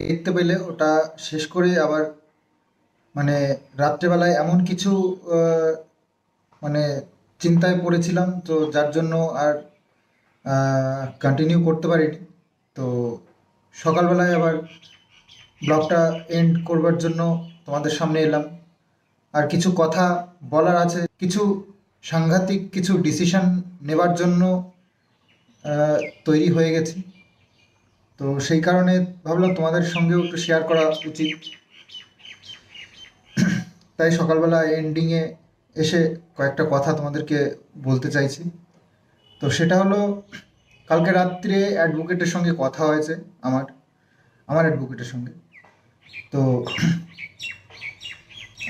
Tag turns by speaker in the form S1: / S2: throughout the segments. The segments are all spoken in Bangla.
S1: দেখতে পেলে ওটা শেষ করে আবার মানে রাত্রেবেলায় এমন কিছু আহ, মানে চিন্তায় পড়েছিলাম, তো যার জন্য আর কন্টিনিউ করতে পারিনি। তো সকালবেলায় আবার ব্লগটা এন্ড করবার জন্য তোমাদের সামনে এলাম। আর কিছু কথা বলার আছে, কিছু সাংঘাতিক কিছু ডিসিশন নেবার জন্য তৈরি হয়ে গেছি। তো সেই কারণে ভাবলাম তোমাদের সঙ্গেও একটু শেয়ার করা উচিত। তাই সকালবেলা এন্ডিংয়ে এসে কয়েকটা কথা তোমাদেরকে বলতে চাইছি। তো সেটা হলো, কালকে রাত্রে অ্যাডভোকেটের সঙ্গে কথা হয়েছে আমার আমার অ্যাডভোকেটের সঙ্গে। তো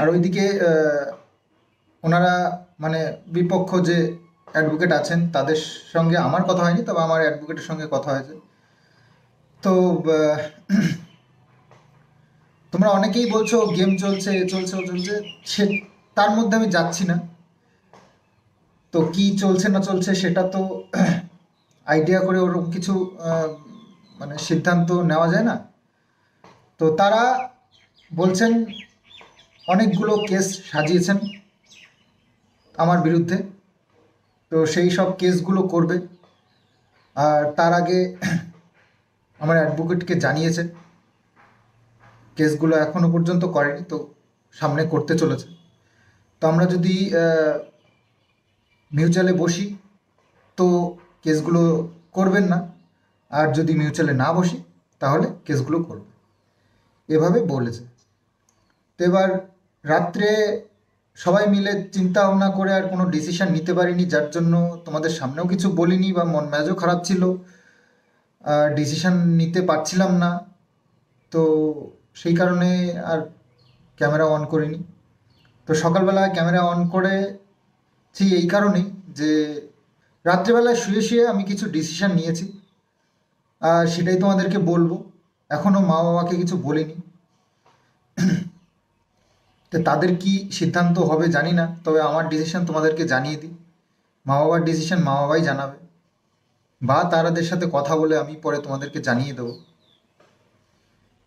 S1: আর ওইদিকে ওনারা মানে বিপক্ষ যে অ্যাডভোকেট আছেন তাদের সঙ্গে আমার কথা হয়নি, তবে আমার অ্যাডভোকেটের সঙ্গে কথা হয়েছে। তো আহ, তোমরা অনেকেই বলছো গেম চলছে, এ চলছে, ও চলছে। সে তার মধ্যে আমি যাচ্ছি না। তো কি চলছে না চলছে সেটা তো আইডিয়া করে ওরকম কিছু আহ, মানে সিদ্ধান্ত নেওয়া যায় না। তো তারা বলছেন অনেকগুলো কেস সাজিয়েছেন আমার বিরুদ্ধে। তো সেই সব কেসগুলো করবে। আর তার আগে আমার অ্যাডভোকেটকে জানিয়েছে, কেসগুলো এখনো পর্যন্ত করেনি, তো সামনে করতে চলেছে। তো আমরা যদি মিউচুয়ালে বসি তো কেসগুলো করবেন না, আর যদি মিউচুয়ালে না বসি তাহলে কেসগুলো করবে, এভাবে বলেছে। তো এবার রাত্রে সবাই মিলে চিন্তা ভাবনা করে আর কোনো ডিসিশন নিতে পারিনি, যার জন্য তোমাদের সামনেও কিছু বলিনি, বা মন মেজাজও খারাপ ছিল, ডিসিশন নিতে পারছিলাম না। তো সেই কারণে আর ক্যামেরা অন করিনি। তো সকালবেলা ক্যামেরা অন করেছি এই কারণেই যে রাত্রেবেলায় শুয়ে শুয়ে আমি কিছু ডিসিশন নিয়েছি, আর সেটাই তোমাদেরকে বলবো। এখনও মা বাবাকে কিছু বলিনি। তো তাদের কি সিদ্ধান্ত হবে জানি না, তবে আমার ডিসিশন তোমাদেরকে জানিয়ে দিই। মা বাবার ডিসিশন মা বাবাই জানাবে, বা তারাদের সাথে কথা বলে আমি পরে তোমাদেরকে জানিয়ে দেবো।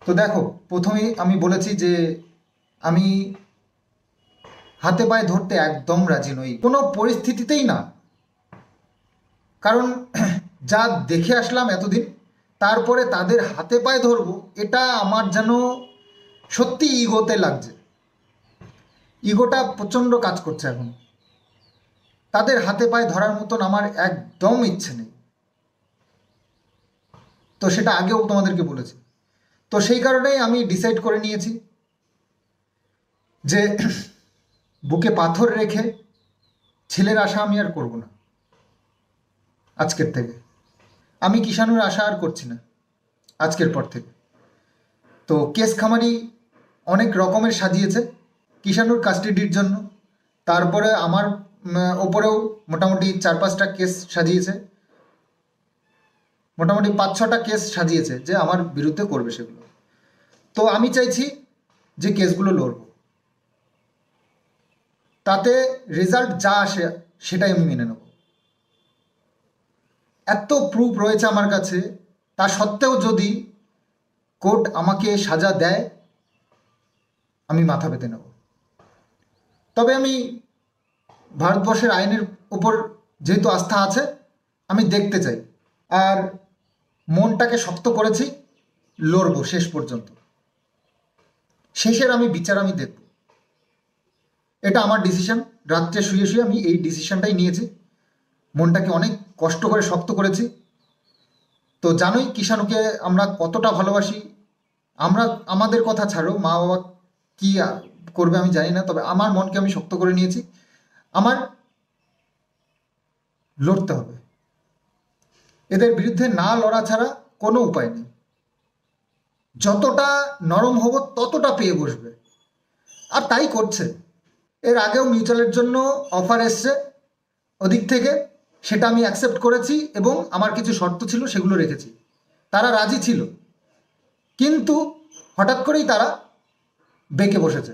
S1: তো দেখো, প্রথমেই আমি বলেছি যে আমি হাতে পায়ে ধরতে একদম রাজি নই, কোনো পরিস্থিতিতেই না। কারণ যা দেখে আসলাম এতদিন, তারপরে তাদের হাতে পায়ে ধরবো, এটা আমার যেন সত্যি ইগোতে লাগছে। ইগোটা প্রচণ্ড কাজ করছে এখন। তাদের হাতে পায়ে ধরার মতন আমার একদম ইচ্ছে নেই। তো সেটা আগেও তোমাদেরকে বলেছি। তো সেই কারণেই আমি ডিসাইড করে নিয়েছি যে বুকে পাথর রেখে ছেলের আশা আমি আর করব না। আজকের থেকে আমি কিষাণুর আশা আর করছি না, আজকের পর থেকে। তো কেস খামারি অনেক রকমের সাজিয়েছে কিষাণুর কাস্টাডির জন্য। তারপরে আমার ওপরেও মোটামুটি 4-5টা কেস সাজিয়েছে, মোটামুটি 5-6টা কেস সাজিয়েছে যে আমার বিরুদ্ধে করবে সেগুলো। তো আমি চাইছি যে কেসগুলো লড়ব, তাতে রেজাল্ট যা আসে সেটাই আমি মেনে নেব। এত প্রুফ রয়েছে আমার কাছে, তা সত্ত্বেও যদি কোর্ট আমাকে সাজা দেয় আমি মাথা পেতে নেব। তবে আমি ভারতবর্ষের আইনের উপর যেহেতু আস্থা আছে, আমি দেখতে চাই। আর মনটাকে শক্ত করেছি, লড়বো শেষ পর্যন্ত। শেষের আমি বিচার আমি দেখব। এটা আমার ডিসিশন। রাত্রে শুয়ে শুয়ে আমি এই ডিসিশনটাই নিয়েছি। মনটাকে অনেক কষ্ট করে শক্ত করেছি। তো জানোই কিষাণুকে আমরা কতটা ভালোবাসি। আমরা, আমাদের কথা ছাড়ো, মা বাবা কি করবে আমি জানি না, তবে আমার মনকে আমি শক্ত করে নিয়েছি। আমার লড়তে হবে। এদের বিরুদ্ধে না লড়া ছাড়া কোনো উপায় নেই। যতটা নরম হব ততটা পেয়ে বসবে, আর তাই করছে। এর আগেও মিউচুয়ালের জন্য অফার এসছে ওদিক থেকে, সেটা আমি অ্যাকসেপ্ট করেছি এবং আমার কিছু শর্ত ছিল সেগুলো রেখেছি। তারা রাজি ছিল, কিন্তু হঠাৎ করেই তারা বেঁকে বসেছে।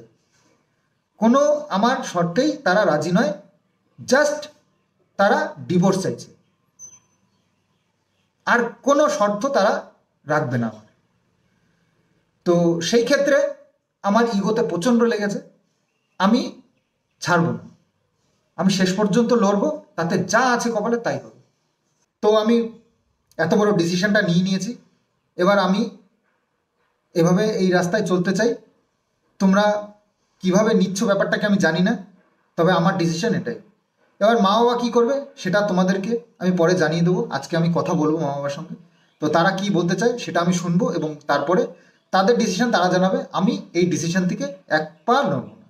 S1: কোনো আমার শর্তেই তারা রাজি নয়, জাস্ট তারা ডিভোর্স চাইছে, আর কোনো শর্ত তারা রাখবে না আমার। তো সেই ক্ষেত্রে আমার ইগোতে প্রচণ্ড লেগেছে। আমি ছাড়ব না, আমি শেষ পর্যন্ত লড়বো, তাতে যা আছে কপালে তাই হবে। তো আমি এত বড় ডিসিশনটা নিয়ে নিয়েছি, এবার আমি এভাবে এই রাস্তায় চলতে চাই। তোমরা কিভাবে নিচ্ছ ব্যাপারটাকে আমি জানি না, তবে আমার ডিসিশন এটাই। এবার মা বাবা কী করবে সেটা তোমাদেরকে আমি পরে জানিয়ে দেবো। আজকে আমি কথা বলবো মা বাবার সঙ্গে, তো তারা কি বলতে চায় সেটা আমি শুনবো এবং তারপরে তাদের ডিসিশন তারা জানাবে। আমি এই ডিসিশন থেকে এক পা নড়ব না।